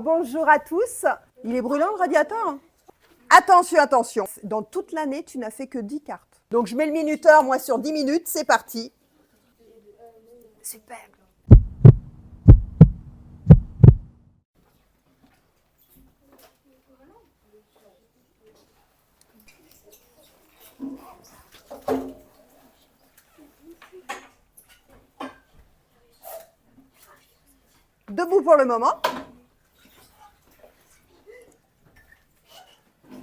bonjour à tous. Il est brûlant le radiateur? Attention, attention. Dans toute l'année, tu n'as fait que 10 cartes. Donc je mets le minuteur, moi, sur 10 minutes. C'est parti. Super. Debout pour le moment.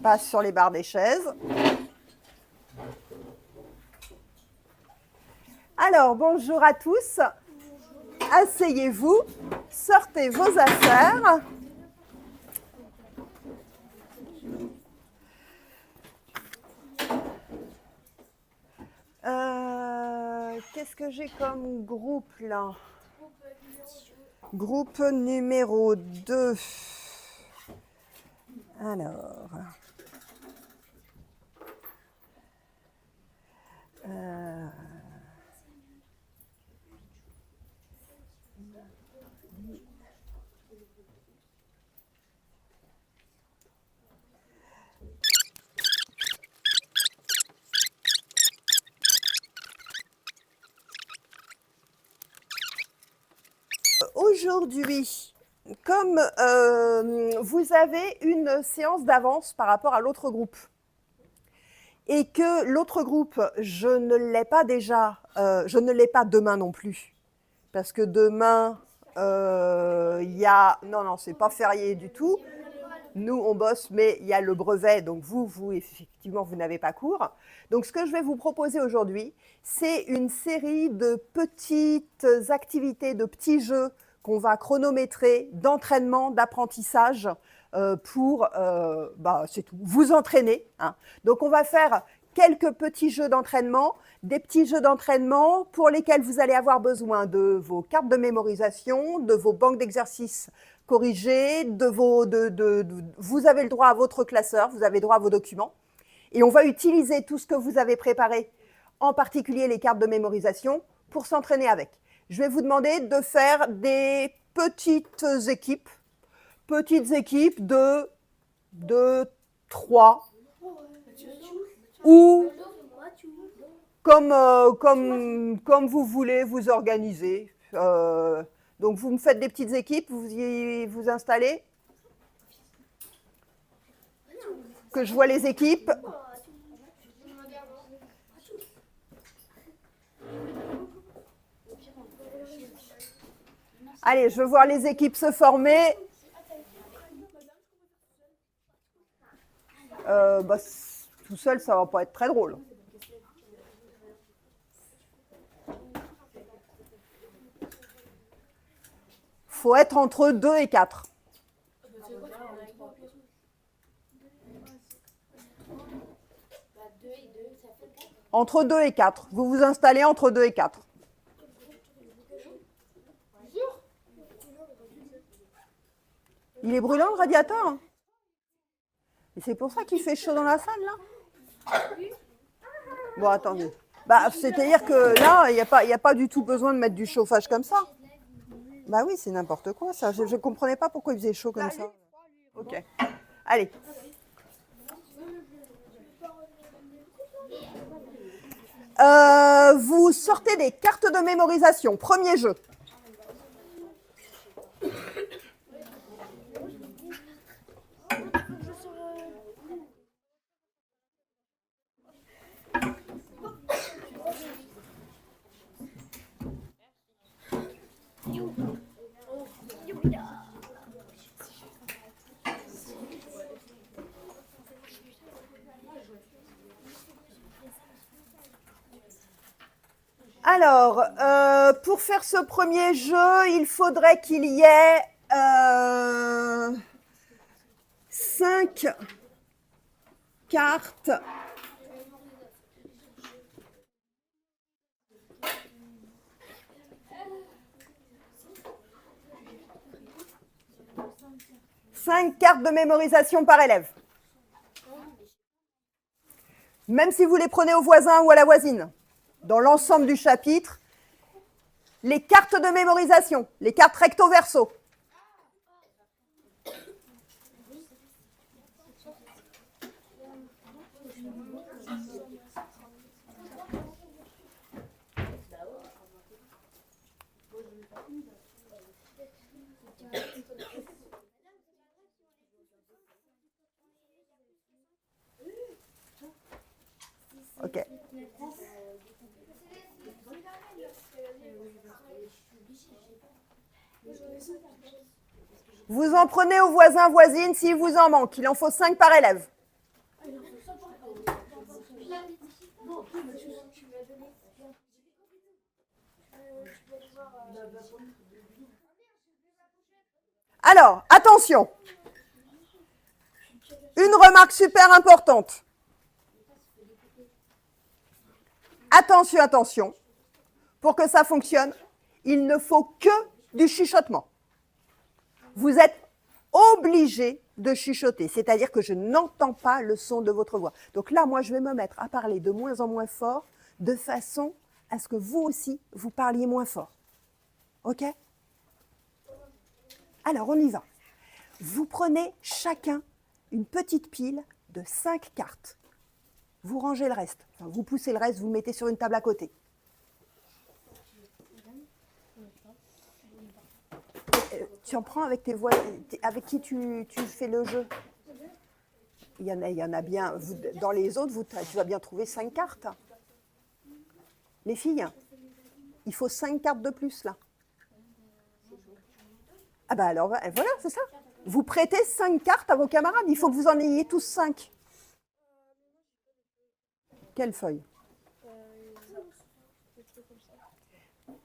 Passe sur les barres des chaises. Alors, bonjour à tous. Asseyez-vous, sortez vos affaires. Qu'est-ce que j'ai comme groupe là? Groupe numéro 2. Alors. Aujourd'hui, comme vous avez une séance d'avance par rapport à l'autre groupe et que l'autre groupe, je ne l'ai pas déjà, je ne l'ai pas demain non plus, parce que demain, il y a... Non, c'est pas férié du tout. Nous, on bosse, mais il y a le brevet, donc vous, effectivement, vous n'avez pas cours. Donc, ce que je vais vous proposer aujourd'hui, c'est une série de petites activités, de petits jeux qu'on va chronométrer, d'entraînement, d'apprentissage pour, c'est tout, vous entraîner. Hein. Donc, on va faire quelques petits jeux d'entraînement, des petits jeux d'entraînement pour lesquels vous allez avoir besoin de vos cartes de mémorisation, de vos banques d'exercices corrigées, vous avez le droit à votre classeur, vous avez le droit à vos documents. Et on va utiliser tout ce que vous avez préparé, en particulier les cartes de mémorisation, pour s'entraîner avec. Je vais vous demander de faire des petites équipes de 3 ou comme vous voulez vous organiser. Donc, vous me faites des petites équipes, vous installez. Que je vois les équipes. Allez, je veux voir les équipes se former. Tout seul, ça ne va pas être très drôle. Il faut être entre 2 et 4. Entre 2 et 4. Vous vous installez entre 2 et 4. Il est brûlant le radiateur? Et c'est pour ça qu'il fait chaud dans la salle, là? Bon, attendez. C'est-à-dire que là, il n'y a pas du tout besoin de mettre du chauffage comme ça. Bah oui, c'est n'importe quoi, ça. Je ne comprenais pas pourquoi il faisait chaud comme ça. Ok. Allez. Vous sortez des cartes de mémorisation. Premier jeu. Alors, pour faire ce premier jeu, il faudrait qu'il y ait 5 cartes. Cinq cartes de mémorisation par élève. Même si vous les prenez au voisin ou à la voisine. Dans l'ensemble du chapitre, les cartes de mémorisation, les cartes recto-verso. Ok. Vous en prenez aux voisins, voisines, s'il vous en manque. Il en faut 5 par élève. Alors, attention. Une remarque super importante. Attention, attention. Pour que ça fonctionne, il ne faut que du chuchotement. Vous êtes obligé de chuchoter, c'est-à-dire que je n'entends pas le son de votre voix. Donc là, moi, je vais me mettre à parler de moins en moins fort, de façon à ce que vous aussi, vous parliez moins fort. OK? Alors, on y va. Vous prenez chacun une petite pile de 5 cartes. Vous rangez le reste. Enfin, vous poussez le reste, vous le mettez sur une table à côté. Tu en prends avec tes voix, avec qui tu fais le jeu? Il y en a bien. Dans les autres, tu vas bien trouver 5 cartes. Les filles, il faut 5 cartes de plus, là. Ah bah alors, voilà, c'est ça. Vous prêtez 5 cartes à vos camarades. Il faut que vous en ayez tous 5. Quelle feuille?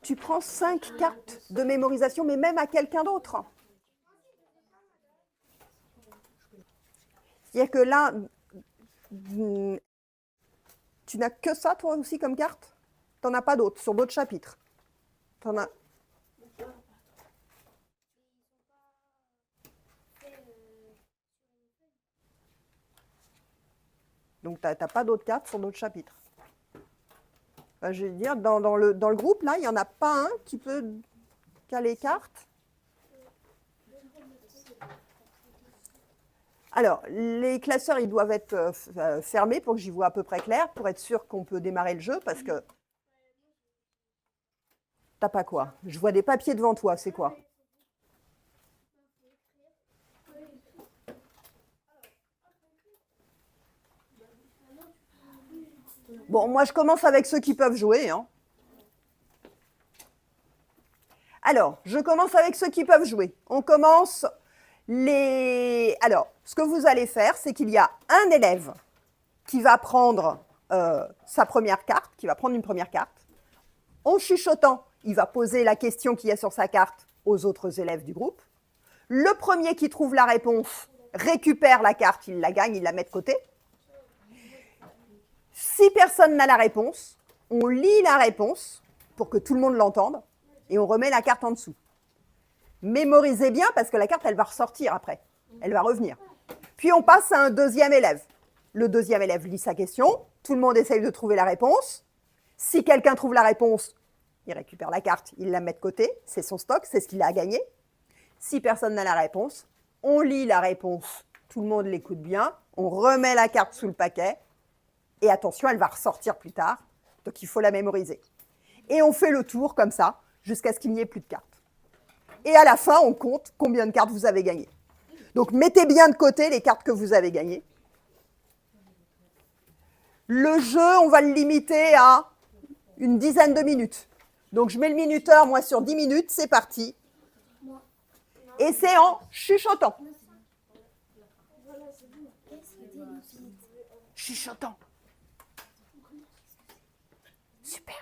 Tu prends 5 cartes de mémorisation, mais même à quelqu'un d'autre. C'est-à-dire que là, tu n'as que ça, toi aussi, comme carte? Tu n'en as pas d'autres, sur d'autres chapitres? T'en as... Donc, tu n'as pas d'autres cartes sur d'autres chapitres. Enfin, je veux dire, dans le groupe, là, il n'y en a pas un qui peut caler cartes. Alors, les classeurs, ils doivent être fermés pour que j'y vois à peu près clair, pour être sûr qu'on peut démarrer le jeu, parce que... T'as pas quoi? Je vois des papiers devant toi, c'est quoi? Bon, moi, je commence avec ceux qui peuvent jouer. Hein. Alors, je commence avec ceux qui peuvent jouer. On commence les... Alors, ce que vous allez faire, c'est qu'il y a un élève qui va prendre sa première carte, qui va prendre une première carte. En chuchotant, il va poser la question qu'il y a sur sa carte aux autres élèves du groupe. Le premier qui trouve la réponse récupère la carte, il la gagne, il la met de côté. Si personne n'a la réponse, on lit la réponse pour que tout le monde l'entende et on remet la carte en dessous. Mémorisez bien parce que la carte, elle va ressortir après. Elle va revenir. Puis on passe à un deuxième élève. Le deuxième élève lit sa question. Tout le monde essaye de trouver la réponse. Si quelqu'un trouve la réponse, il récupère la carte, il la met de côté. C'est son stock, c'est ce qu'il a gagné. Si personne n'a la réponse, on lit la réponse. Tout le monde l'écoute bien. On remet la carte sous le paquet. Et attention, elle va ressortir plus tard. Donc il faut la mémoriser. Et on fait le tour comme ça, jusqu'à ce qu'il n'y ait plus de cartes. Et à la fin, on compte combien de cartes vous avez gagnées. Donc mettez bien de côté les cartes que vous avez gagnées. Le jeu, on va le limiter à une dizaine de minutes. Donc je mets le minuteur, moi, sur 10 minutes, c'est parti. Et c'est en chuchotant. Chuchotant. Super.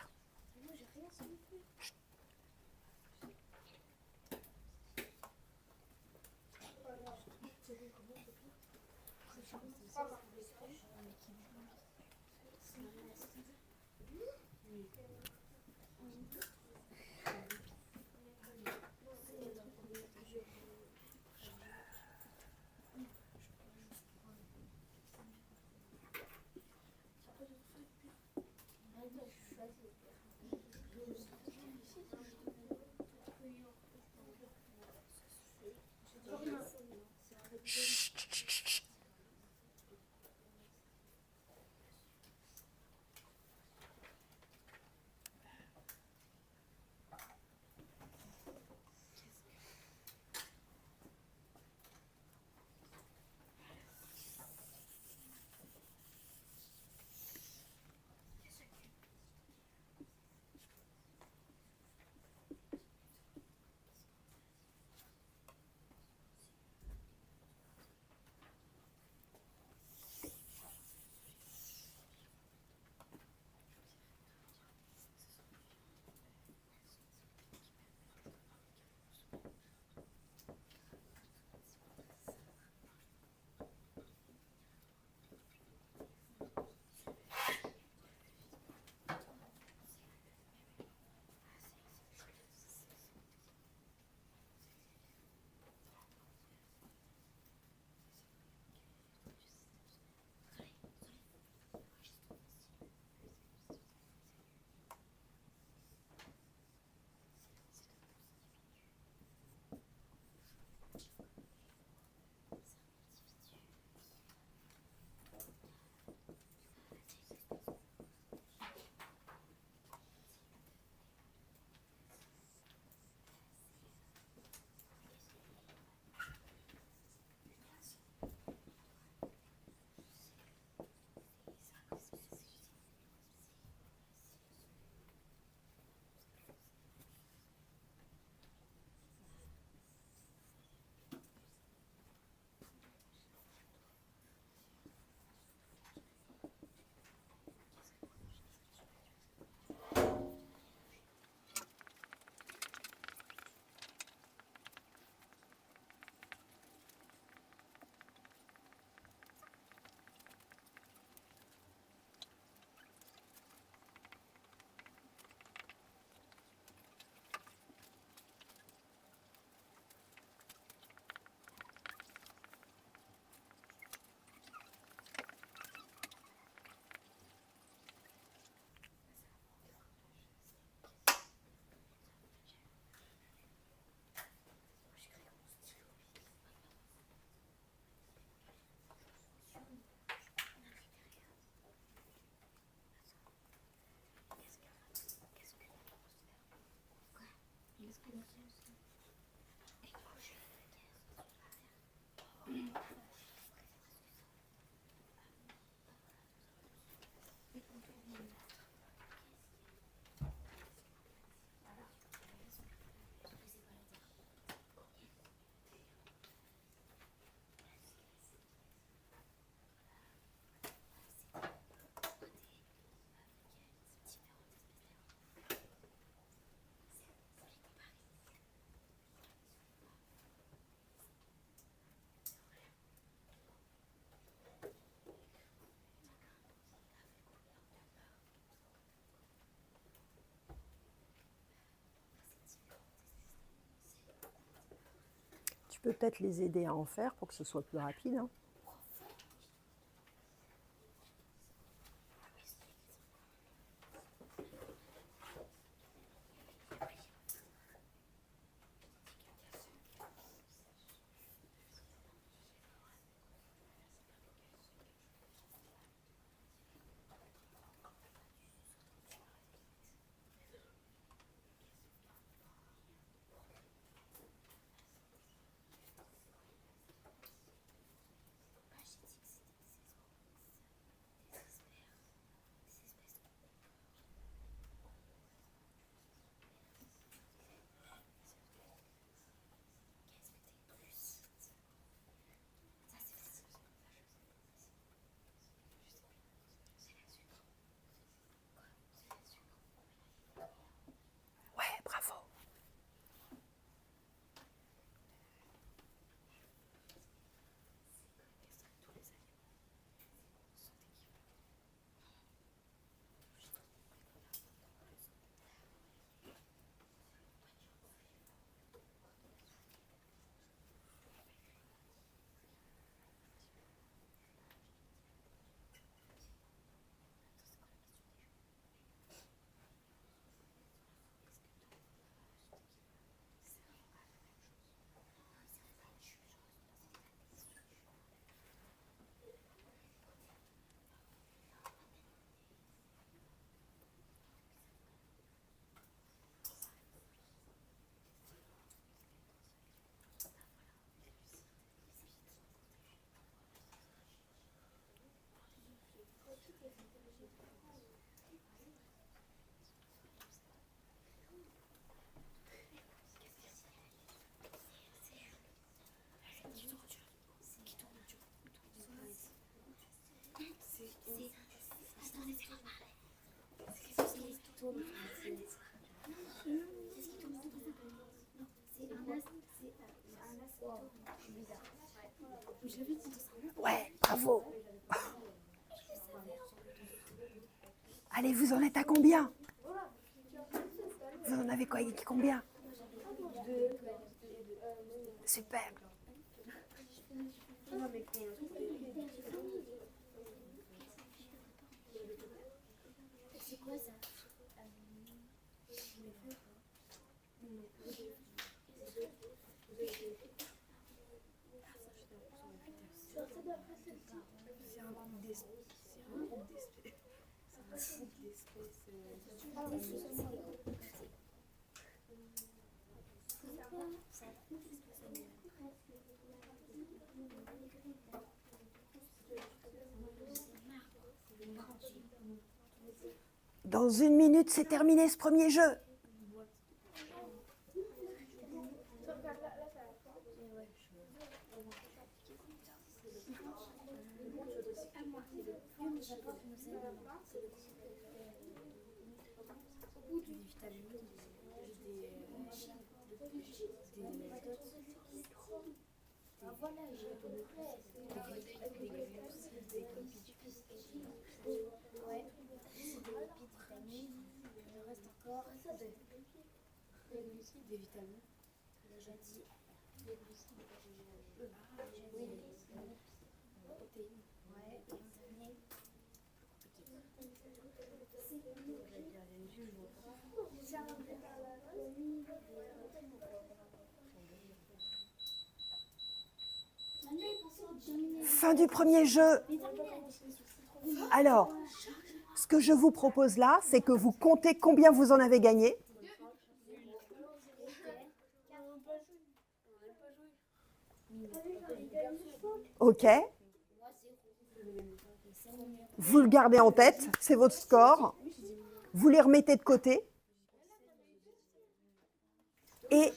Tu peux peut-être les aider à en faire pour que ce soit plus rapide. Hein. Ouais, bravo. Ouais, bravo. Allez, vous en êtes à combien? Vous en avez quoi, combien? Super. C'est quoi ça? Dans 1 minute, c'est terminé ce premier jeu. Des vitamines. Déjà dit. Protéines. Ouais, et un dernier. Fin du premier jeu. Alors, ce que je vous propose là, c'est que vous comptez combien vous en avez gagné. Ok. Vous le gardez en tête, c'est votre score. Vous les remettez de côté. Et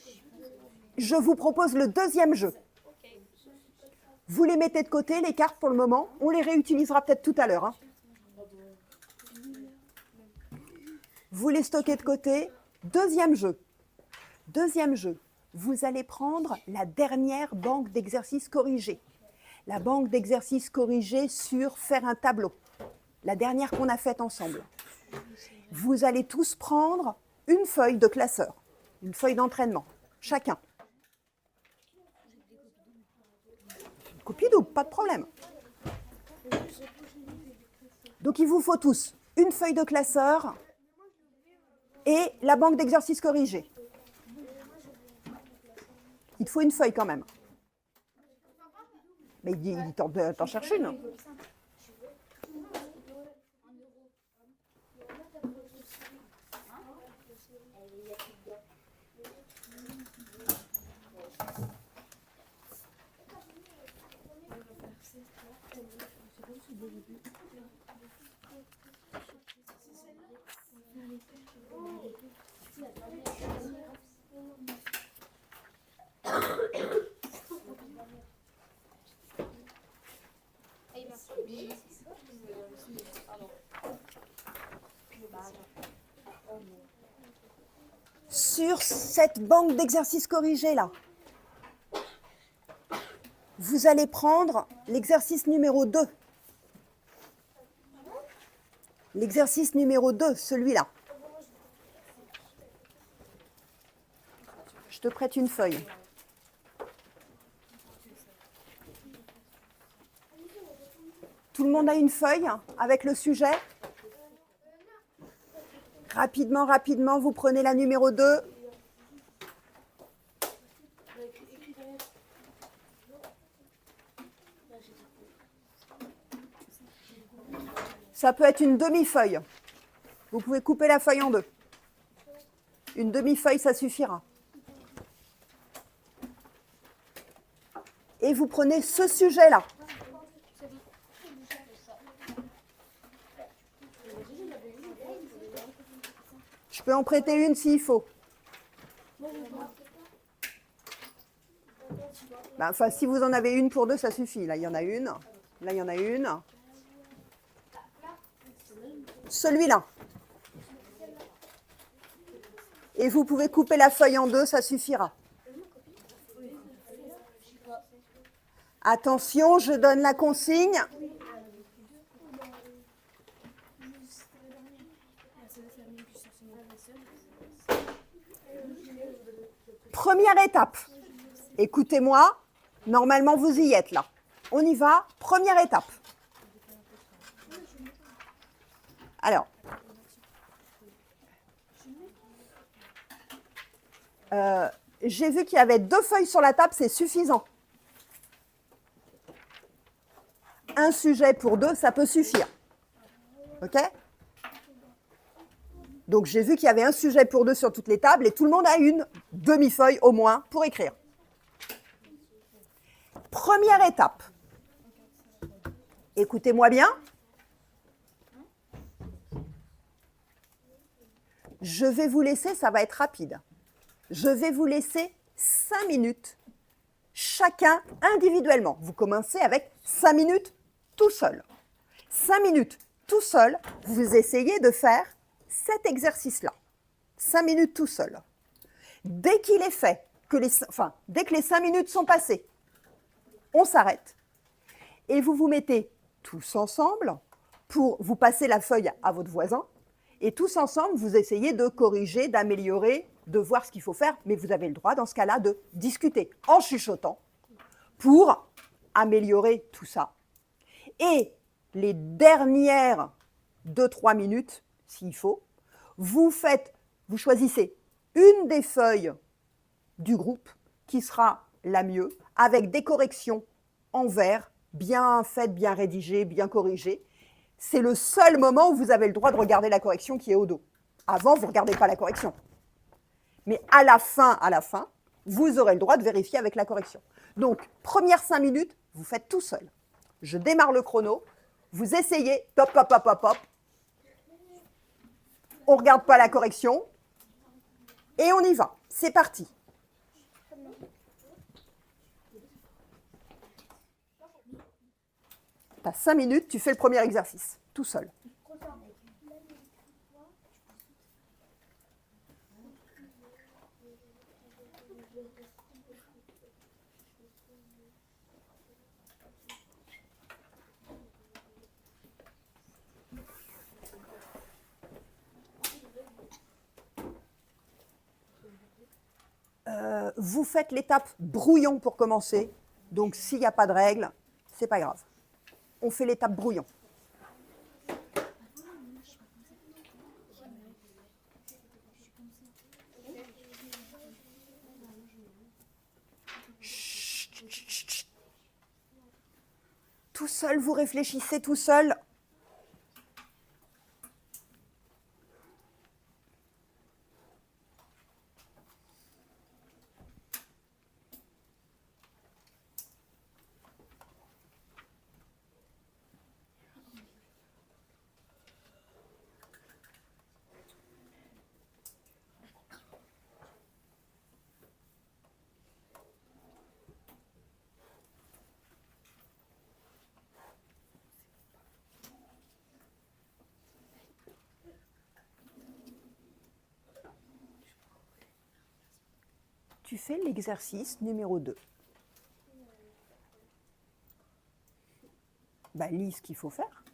je vous propose le deuxième jeu. Vous les mettez de côté, les cartes pour le moment. On les réutilisera peut-être tout à l'heure. Hein. Vous les stockez de côté. Deuxième jeu. Deuxième jeu. Vous allez prendre la dernière banque d'exercices corrigés. La banque d'exercices corrigés sur faire un tableau. La dernière qu'on a faite ensemble. Vous allez tous prendre une feuille de classeur, une feuille d'entraînement, chacun. Copie double, pas de problème. Donc il vous faut tous une feuille de classeur et la banque d'exercices corrigés. Il te faut une feuille quand même. Mais il t'en cherche une. Sur cette banque d'exercices corrigés là, vous allez prendre l'exercice numéro 2. L'exercice numéro 2, celui-là. Je te prête une feuille. Tout le monde a une feuille avec le sujet? Rapidement, rapidement, vous prenez la numéro 2. Ça peut être une demi-feuille. Vous pouvez couper la feuille en deux. Une demi-feuille, ça suffira. Et vous prenez ce sujet-là. Je peux en prêter une s'il faut. Enfin, si vous en avez une pour deux, ça suffit. Là, il y en a une. Là, il y en a une. Celui-là. Et vous pouvez couper la feuille en deux, ça suffira. Attention, je donne la consigne. Première étape. Écoutez-moi, normalement vous y êtes là. On y va, première étape. Alors, j'ai vu qu'il y avait 2 feuilles sur la table, c'est suffisant. Un sujet pour 2, ça peut suffire. OK ? Donc, j'ai vu qu'il y avait un sujet pour 2 sur toutes les tables et tout le monde a une demi-feuille au moins pour écrire. Première étape. Écoutez-moi bien. Je vais vous laisser, ça va être rapide. Je vais vous laisser 5 minutes, chacun individuellement. Vous commencez avec 5 minutes tout seul. 5 minutes tout seul, vous essayez de faire cet exercice-là. 5 minutes tout seul. Dès qu'il est fait, dès que les 5 minutes sont passées, on s'arrête et vous vous mettez tous ensemble pour vous passer la feuille à votre voisin et tous ensemble, vous essayez de corriger, d'améliorer, de voir ce qu'il faut faire, mais vous avez le droit dans ce cas-là de discuter en chuchotant pour améliorer tout ça. Et les dernières 2-3 minutes, s'il faut, vous choisissez une des feuilles du groupe qui sera la mieux, avec des corrections en vert, bien faites, bien rédigées, bien corrigées. C'est le seul moment où vous avez le droit de regarder la correction qui est au dos. Avant, vous ne regardez pas la correction. Mais à la fin, vous aurez le droit de vérifier avec la correction. Donc, première 5 minutes, vous faites tout seul. Je démarre le chrono. Vous essayez, top, hop, hop, hop, hop. On ne regarde pas la correction. Et on y va. C'est parti. Tu as 5 minutes, tu fais le premier exercice, tout seul. Vous faites l'étape brouillon pour commencer. Donc, s'il n'y a pas de règle, c'est pas grave. On fait l'étape brouillon. Chut, chut, chut, chut. Tout seul, vous réfléchissez tout seul. Tu fais l'exercice numéro 2. Bah, lis ce qu'il faut faire.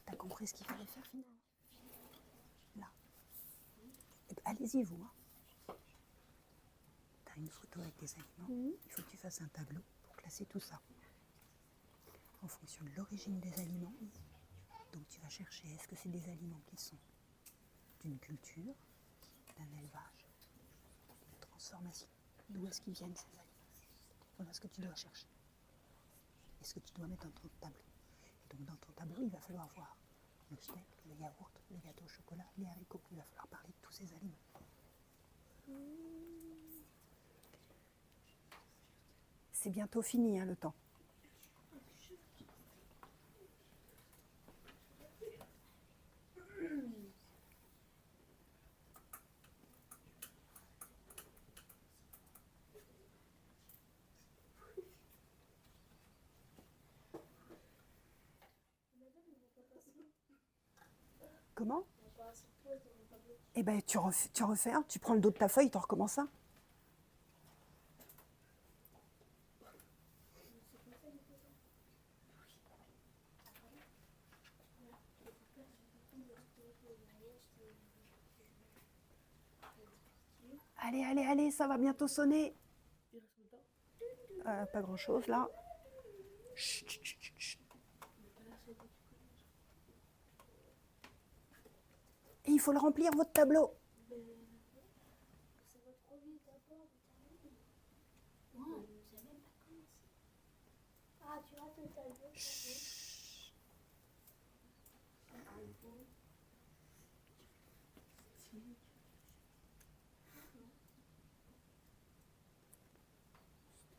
T'as compris ce qu'il fallait faire finalement? Là. Allez-y, vous. Hein. T'as une photo avec des aliments. Il faut que tu fasses un tableau pour classer tout ça. En fonction de l'origine des aliments. Donc tu vas chercher, est-ce que c'est des aliments qui sont d'une culture, d'un élevage, d'une transformation? D'où est-ce qu'ils viennent ces aliments? Voilà ce que tu dois chercher. Et ce que tu dois mettre dans ton tableau. Et donc dans ton tableau, il va falloir voir le steak, le yaourt, le gâteau au chocolat, les haricots. Il va falloir parler de tous ces aliments. C'est bientôt fini, hein, le temps. Comment? Eh bien, tu refais un, tu prends le dos de ta feuille, tu recommences un. Allez, allez, allez, ça va bientôt sonner. Pas grand-chose, là. Chut, chut, chut, chut. Et il faut le remplir, votre tableau. Ah, tu vas te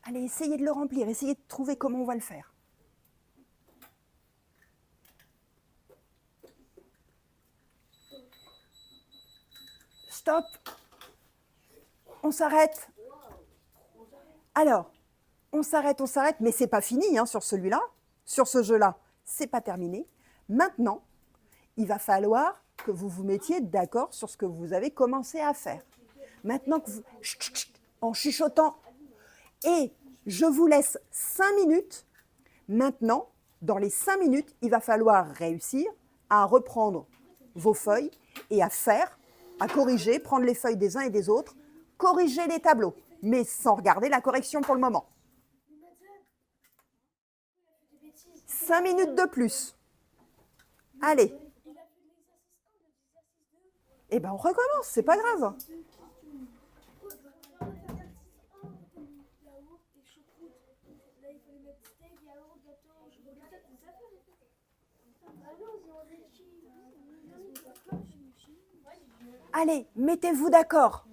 Allez, essayez de le remplir, essayez de trouver comment on va le faire. Stop. On s'arrête. Alors, on s'arrête, mais c'est pas fini hein, sur celui-là, sur ce jeu-là. C'est pas terminé. Maintenant, il va falloir que vous vous mettiez d'accord sur ce que vous avez commencé à faire. Maintenant que vous... En chuchotant. Et je vous laisse 5 minutes. Maintenant, dans les 5 minutes, il va falloir réussir à reprendre vos feuilles et à faire, à corriger, prendre les feuilles des uns et des autres, corriger les tableaux, mais sans regarder la correction pour le moment. 5 minutes de plus. Allez. Eh bien, on recommence, c'est pas grave. Allez, mettez-vous d'accord.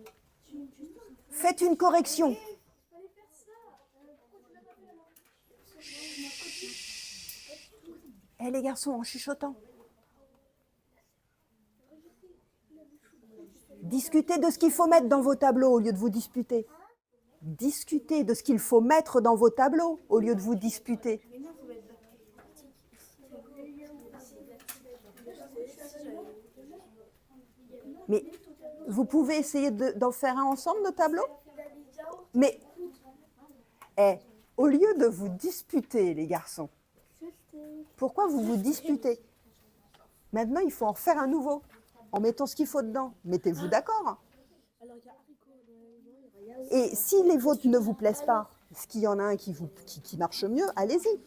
Faites une correction. Eh les garçons, en chuchotant. Discutez de ce qu'il faut mettre dans vos tableaux au lieu de vous disputer. Discutez de ce qu'il faut mettre dans vos tableaux au lieu de vous disputer. Mais vous pouvez essayer d'en faire un ensemble, nos tableaux? Mais, au lieu de vous disputer, les garçons, pourquoi vous vous disputez? Maintenant, il faut en faire un nouveau, en mettant ce qu'il faut dedans. Mettez-vous d'accord. Et si les vôtres ne vous plaisent pas, est-ce qu'il y en a un qui marche mieux? Allez-y.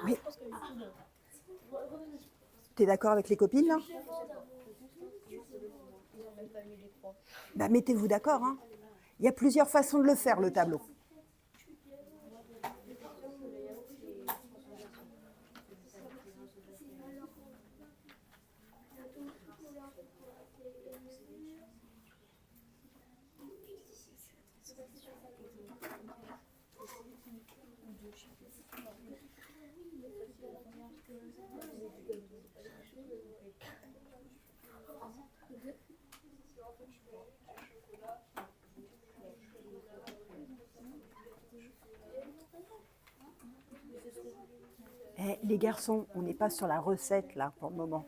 Oui. T'es d'accord avec les copines là? Bah, mettez-vous d'accord. Hein. Il y a plusieurs façons de le faire, le tableau. Les garçons, on n'est pas sur la recette là pour le moment.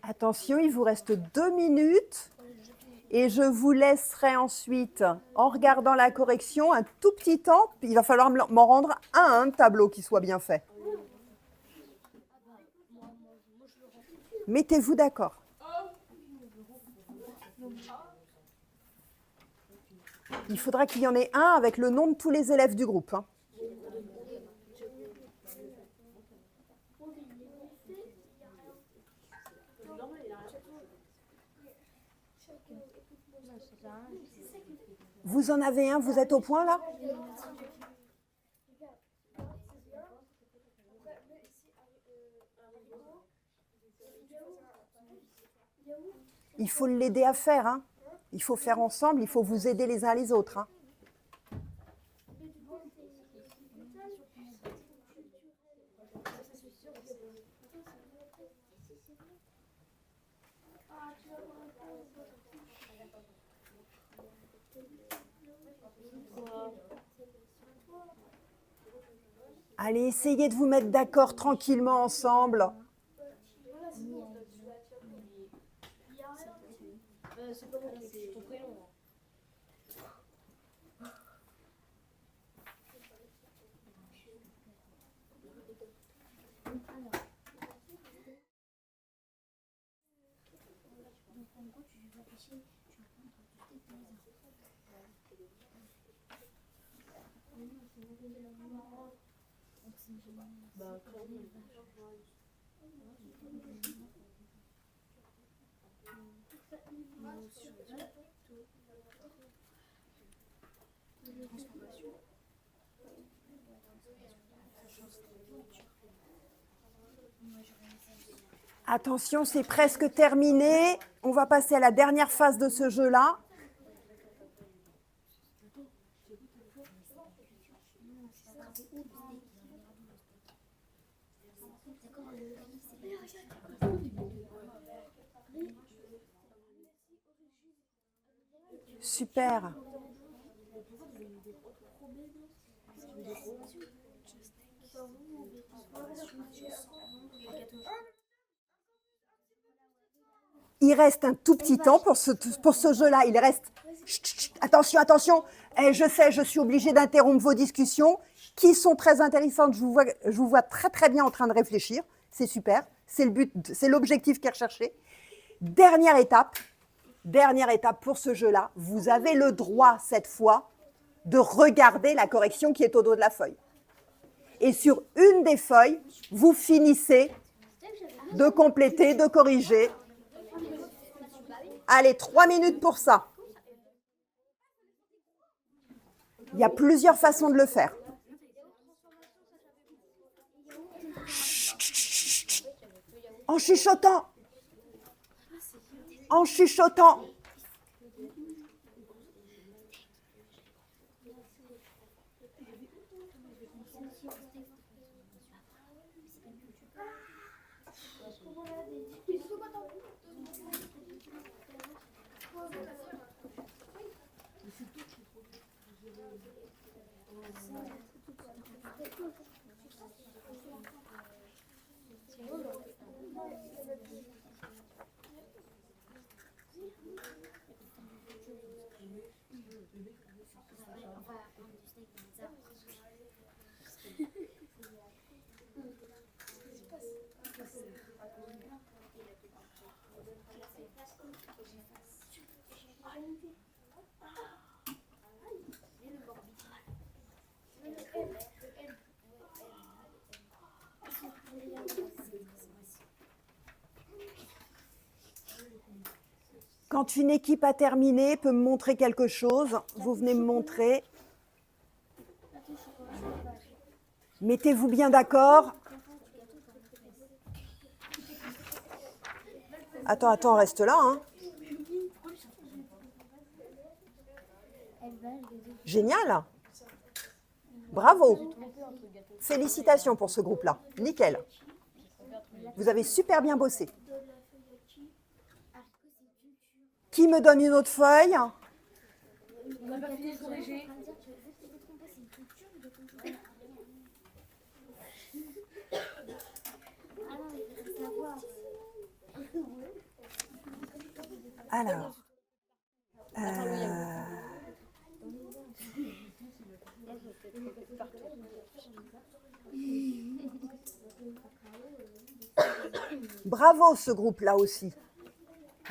Attention, il vous reste 2 minutes et je vous laisserai ensuite, en regardant la correction, un tout petit temps. Il va falloir m'en rendre un tableau qui soit bien fait. Mettez-vous d'accord. Il faudra qu'il y en ait un avec le nom de tous les élèves du groupe. Hein. Vous en avez un, vous êtes au point là? Il faut l'aider à faire. Hein. Il faut faire ensemble, il faut vous aider les uns les autres. Hein. Allez, essayez de vous mettre d'accord tranquillement ensemble. Attention, c'est presque terminé. On va passer à la dernière phase de ce jeu-là. Super. Il reste un tout petit temps pour ce jeu-là. Il reste... Chut, chut, attention, attention. Je sais, je suis obligée d'interrompre vos discussions qui sont très intéressantes. Je vous vois très très bien en train de réfléchir. C'est super. C'est le but, c'est l'objectif qui est recherché. Dernière étape pour ce jeu-là. Vous avez le droit cette fois de regarder la correction qui est au dos de la feuille. Et sur une des feuilles, vous finissez de compléter, de corriger. Allez, 3 minutes pour ça. Il y a plusieurs façons de le faire. En chuchotant. En chuchotant. Quand une équipe a terminé, peut me montrer quelque chose, vous venez me montrer. Mettez-vous bien d'accord. Attends, reste là. Hein. Génial. Bravo. Félicitations pour ce groupe-là. Nickel. Vous avez super bien bossé. Qui me donne une autre feuille? Alors. Bravo ce groupe-là aussi.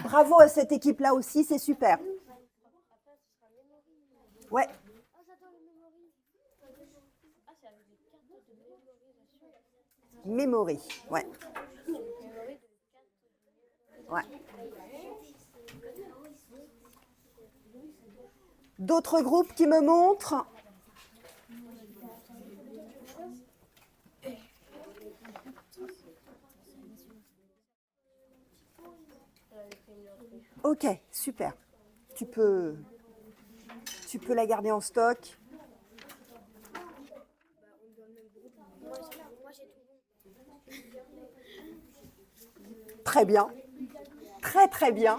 Bravo à cette équipe-là aussi, c'est super. Ouais. Memory, ouais. Ouais. D'autres groupes qui me montrent? Ok, super. Tu peux la garder en stock. Très bien. Très, très bien.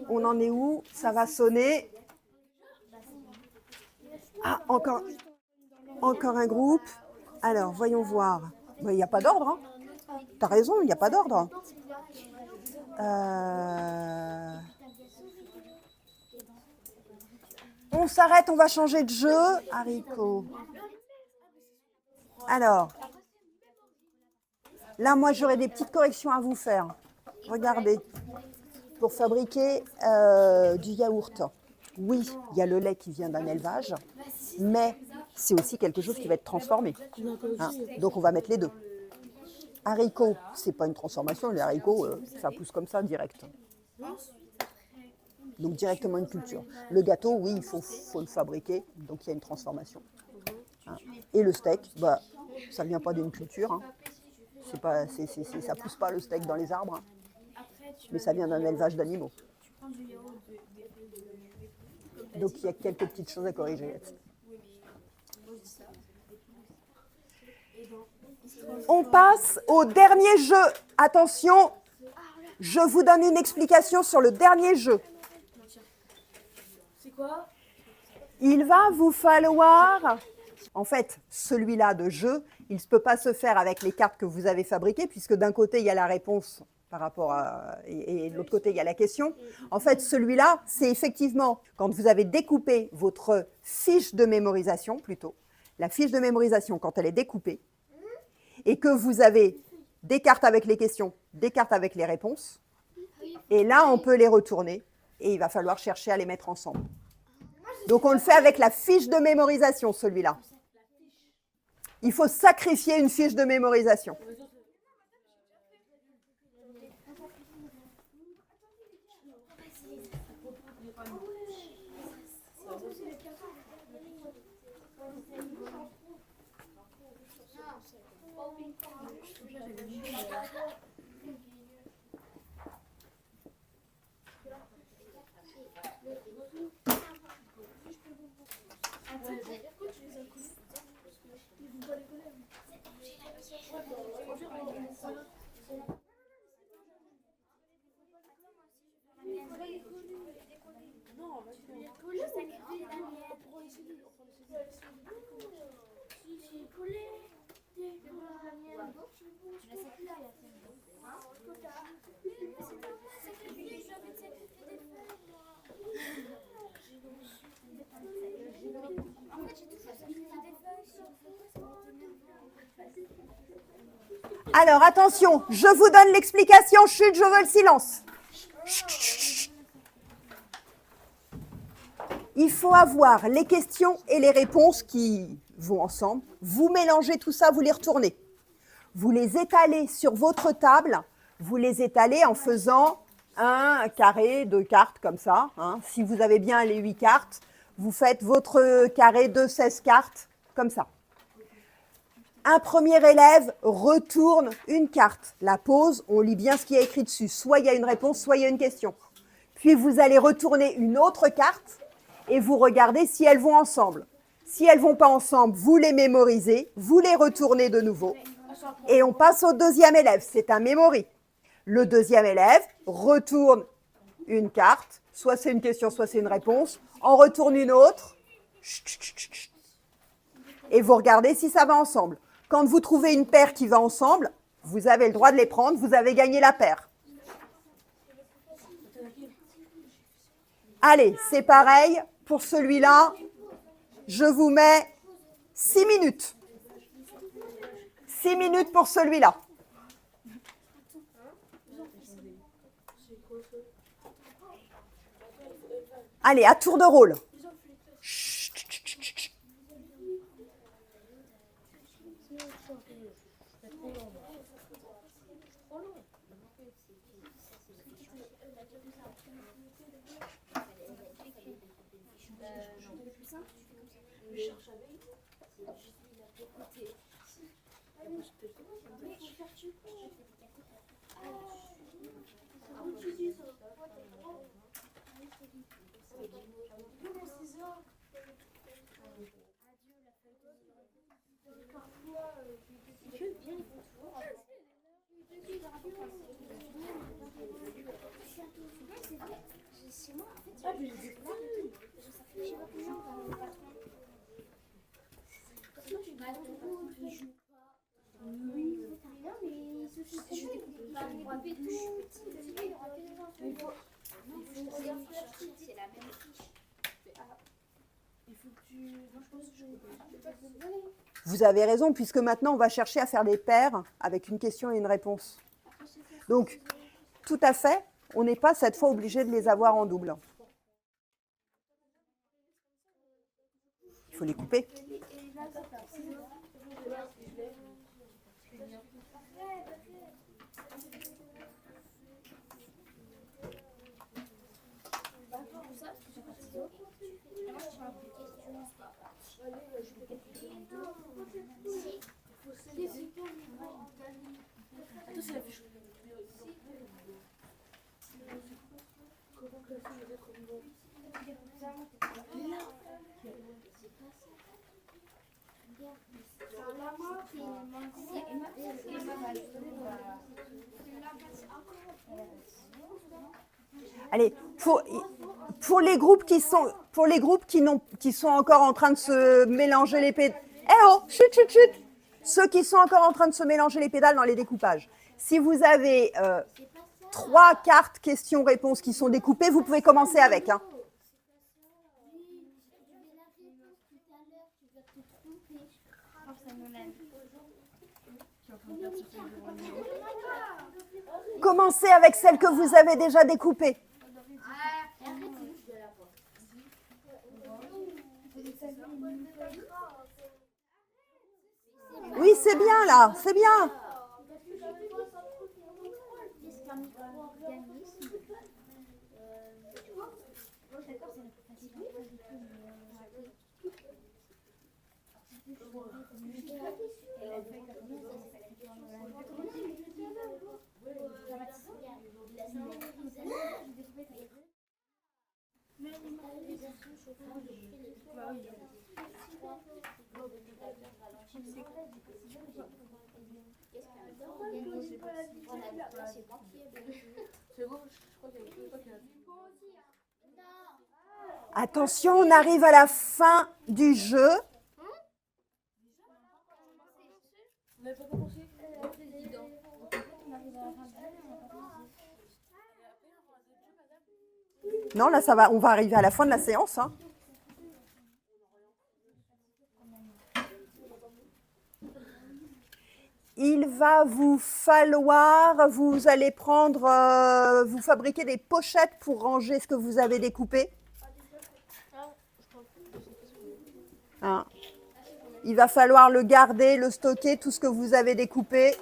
On en est où? Ça va sonner. Ah, encore un groupe. Alors, voyons voir. Il n'y a pas d'ordre. Hein. Tu as raison, il n'y a pas d'ordre. On s'arrête, on va changer de jeu. Haricot. Alors, Là, moi, j'aurais des petites corrections à vous faire. Regardez, pour fabriquer du yaourt, oui, il y a le lait qui vient d'un élevage, mais c'est aussi quelque chose qui va être transformé. Hein, donc, on va mettre les deux. Haricots, c'est pas une transformation. Les haricots, ça pousse comme ça, direct. Donc, directement une culture. Le gâteau, oui, il faut le fabriquer, donc il y a une transformation. Hein. Et le steak, bah, ça ne vient pas d'une culture. Hein. Ça pousse pas le steak dans les arbres, hein. Mais ça vient d'un élevage d'animaux. Donc il y a quelques petites choses à corriger là-dessus. On passe au dernier jeu. Attention, je vous donne une explication sur le dernier jeu. C'est quoi? Il va vous falloir... En fait, celui-là de jeu, il ne peut pas se faire avec les cartes que vous avez fabriquées, puisque d'un côté, il y a la réponse par rapport à... Et de l'autre côté, il y a la question. En fait, celui-là, c'est effectivement quand vous avez découpé votre fiche de mémorisation, plutôt, la fiche de mémorisation, quand elle est découpée, et que vous avez des cartes avec les questions, des cartes avec les réponses, et là, on peut les retourner, et il va falloir chercher à les mettre ensemble. Donc, on le fait avec la fiche de mémorisation, celui-là. Il faut sacrifier une fiche de mémorisation. Alors, attention, je vous donne l'explication. Chut, je veux le silence. Chut, chut, chut. Il faut avoir les questions et les réponses qui vont ensemble. Vous mélangez tout ça, vous les retournez. Vous les étalez sur votre table. Vous les étalez en faisant un carré de cartes comme ça. Hein. Si vous avez bien les 8 cartes, vous faites votre carré de 16 cartes comme ça. Un premier élève retourne une carte, la pose, on lit bien ce qui est écrit dessus. Soit il y a une réponse, soit il y a une question. Puis vous allez retourner une autre carte et vous regardez si elles vont ensemble. Si elles ne vont pas ensemble, vous les mémorisez, vous les retournez de nouveau. Et on passe au deuxième élève, c'est un memory. Le deuxième élève retourne une carte, soit c'est une question, soit c'est une réponse, en retourne une autre. Et vous regardez si ça va ensemble. Quand vous trouvez une paire qui va ensemble, vous avez le droit de les prendre, vous avez gagné la paire. Allez, c'est pareil pour celui-là. Je vous mets 6 minutes. 6 minutes pour celui-là. Allez, à tour de rôle. Vous avez raison, puisque maintenant, on va chercher à faire des paires avec une question et une réponse. Donc, tout à fait, on n'est pas cette fois obligé de les avoir en double. Il faut les couper. Allez, pour les groupes qui sont encore en train de se mélanger les pédales. Eh oh, chut, chut, chut. Ceux qui sont encore en train de se mélanger les pédales dans les découpages. Si vous avez 3 cartes questions-réponses qui sont découpées, vous pouvez commencer avec. Hein. Commencez avec celles que vous avez déjà découpées. Oui, c'est bien là, c'est bien. Attention, on arrive à la fin du jeu. Non, là, ça va, on va arriver à la fin de la séance. Hein. Il va vous falloir, vous allez prendre, vous fabriquer des pochettes pour ranger ce que vous avez découpé. Hein. Il va falloir le garder, le stocker, tout ce que vous avez découpé.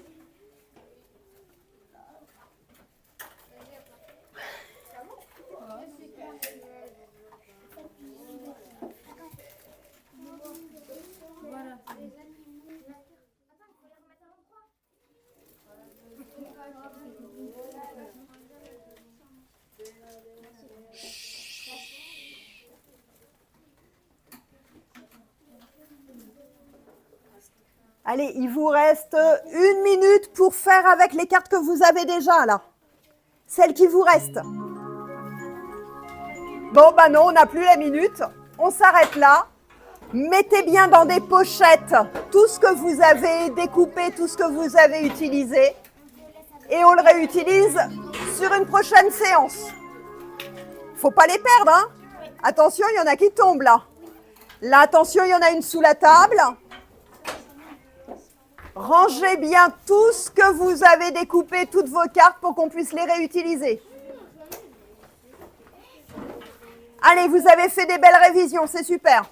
Allez, il vous reste 1 minute pour faire avec les cartes que vous avez déjà là. Celles qui vous restent. Bon, bah non, on n'a plus la minute. On s'arrête là. Mettez bien dans des pochettes tout ce que vous avez découpé, tout ce que vous avez utilisé. Et on le réutilise sur une prochaine séance. Faut pas les perdre, hein. Attention, il y en a qui tombent là. Là, attention, il y en a une sous la table. Rangez bien tout ce que vous avez découpé, toutes vos cartes, pour qu'on puisse les réutiliser. Allez, vous avez fait des belles révisions, c'est super.